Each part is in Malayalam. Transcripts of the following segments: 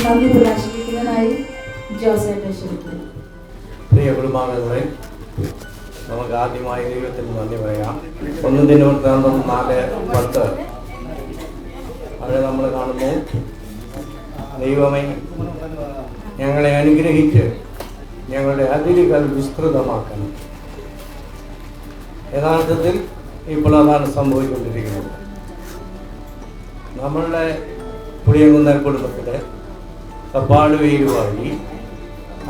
നന്ദി പ്രകാശിപ്പിക്കുന്നതിനായി ജോസേട്ടൻ ക്ഷണിക്കുന്നു. പ്രിയ കുടുംബാംഗങ്ങളെ, നമുക്ക് ആദ്യമായി ദൈവത്തിന് നന്ദി പറയാം. 1 ദിനവൃത്താന്തം 4:10 അവിടെ നമ്മൾ കാണുന്നു, ദൈവമേ ഞങ്ങളെ അനുഗ്രഹിച്ച് ഞങ്ങളുടെ അതിരുകൾ വിസ്തൃതമാക്കണം. യഥാർത്ഥത്തിൽ ഇപ്പോൾ അതാണ് സംഭവിച്ചുകൊണ്ടിരിക്കുന്നത്. നമ്മളുടെ പുളിയങ്കുന്നൽ കുടുംബത്തിലെ കപ്പാട് വേര് വഴി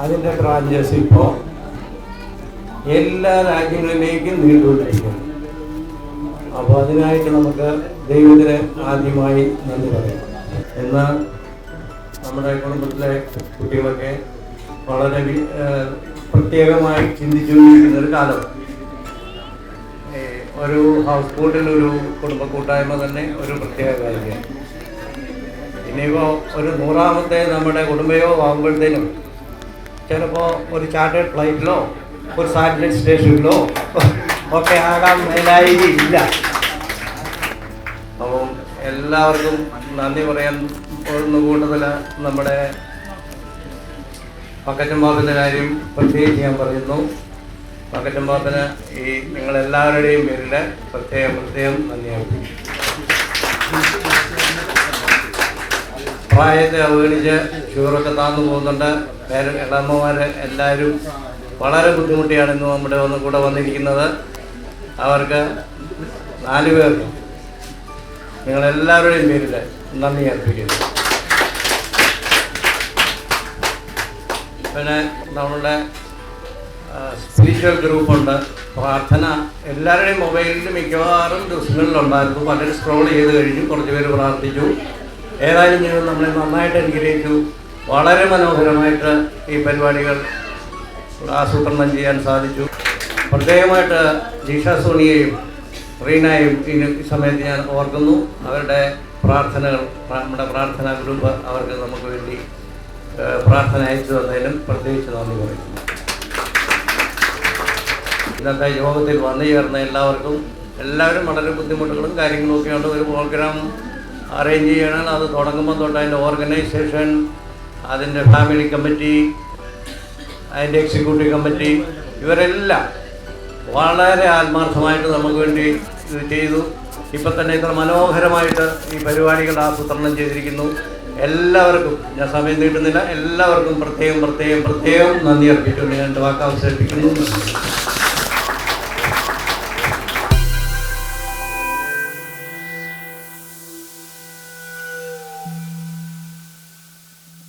അതിൻ്റെ ബ്രാഞ്ചസ് ഇപ്പോൾ എല്ലാ രാജ്യങ്ങളിലേക്കും നീണ്ടുകൊണ്ടിരിക്കുന്നു. അപ്പോൾ അതിനായിട്ട് നമുക്ക് ദൈവത്തിന് ആദ്യമായി നന്ദി പറയാം. എന്നാൽ നമ്മുടെ കുടുംബത്തിലെ കുട്ടികളൊക്കെ വളരെ പ്രത്യേകമായി ചിന്തിച്ചുകൊണ്ടിരിക്കുന്ന ഒരു കാലം. ഒരു ഹൗസ് ബോട്ടിലൊരു കുടുംബ കൂട്ടായ്മ തന്നെ ഒരു പ്രത്യേക കാര്യമാണ്. ഇനിയിപ്പോൾ ഒരു 100ാമത്തെ നമ്മുടെ കുടുംബയോഗം ആകുമ്പോഴത്തേനും ചിലപ്പോൾ ഒരു ചാർട്ടേഡ് ഫ്ലൈറ്റിലോ ഒരു സാറ്റലൈറ്റ് സ്റ്റേഷനിലോ ഒക്കെ ആകാൻ മേലായില്ല. അപ്പം എല്ലാവർക്കും നന്ദി പറയാൻ പോകുന്ന കൂട്ടത്തിൽ നമ്മുടെ പക്കച്ചമ്പാപ്പിൻ്റെ കാര്യം പ്രത്യേകിച്ച് ഞാൻ പറയുന്നു. പക്കച്ചമ്പാപ്പിന് ഈ നിങ്ങളെല്ലാവരുടെയും പേരിൽ പ്രത്യേകം നന്ദി അറിയിക്കും. പ്രായത്തെ അവഗണിച്ച് ഷുഗറൊക്കെ താന്നു പോകുന്നുണ്ട്. ഇളമ്മമാർ എല്ലാവരും വളരെ ബുദ്ധിമുട്ടിയാണ് ഇന്ന് നമ്മുടെ കൂടെ വന്നിരിക്കുന്നത്. അവർക്ക് 4 പേർക്കും നിങ്ങളെല്ലാവരുടെയും പേരിൽ നന്ദി അർപ്പിക്കുന്നു. പിന്നെ നമ്മളുടെ സ്പിരിച്വൽ ഗ്രൂപ്പുണ്ട്. പ്രാർത്ഥന എല്ലാവരുടെയും മൊബൈലിൽ മിക്കവാറും ദിവസങ്ങളിലുണ്ടായിരുന്നു. പലരും സ്ക്രോൾ ചെയ്ത് കഴിഞ്ഞു, കുറച്ച് പേര് പ്രാർത്ഥിച്ചു. ഏതായാലും നിങ്ങൾ നമ്മളെ നന്നായിട്ട് അനുഗ്രഹിച്ചു. വളരെ മനോഹരമായിട്ട് ഈ പരിപാടികൾ ആസൂത്രണം ചെയ്യാൻ സാധിച്ചു. പ്രത്യേകമായിട്ട് ജീഷ സോണിയെയും റീനയെയും ഈ സമയത്ത് ഞാൻ ഓർക്കുന്നു. അവരുടെ പ്രാർത്ഥനകൾ, നമ്മുടെ പ്രാർത്ഥനാ ഗ്രൂപ്പ് അവർക്ക് നമുക്ക് വേണ്ടി പ്രാർത്ഥന അയച്ചു തന്നതിനും പ്രത്യേകിച്ച് നന്ദി പറയുന്നു. ഇന്നത്തെ യോഗത്തിൽ വന്നു ചേർന്ന എല്ലാവരും വളരെ ബുദ്ധിമുട്ടുകളും കാര്യങ്ങളും ഒക്കെയുണ്ട്. ഒരു പ്രോഗ്രാം അറേഞ്ച് ചെയ്യണം. അത് തുടങ്ങുമ്പോൾ തൊട്ട് അതിൻ്റെ ഓർഗനൈസേഷൻ, അതിൻ്റെ ഫാമിലി കമ്മിറ്റി, അതിൻ്റെ എക്സിക്യൂട്ടീവ് കമ്മിറ്റി, ഇവരെല്ലാം വളരെ ആത്മാർത്ഥമായിട്ട് നമുക്ക് വേണ്ടി ഇത് ചെയ്തു. ഇപ്പം തന്നെ ഇത്ര മനോഹരമായിട്ട് ഈ പരിപാടികൾ ആസൂത്രണം ചെയ്തിരിക്കുന്നു. എല്ലാവർക്കും ഞാൻ സമയം നീട്ടുന്നില്ല. എല്ലാവർക്കും പ്രത്യേകം നന്ദി അർപ്പിച്ചുകൊണ്ട് ഞാൻ വാക്ക് അവതരിപ്പിക്കുന്നു.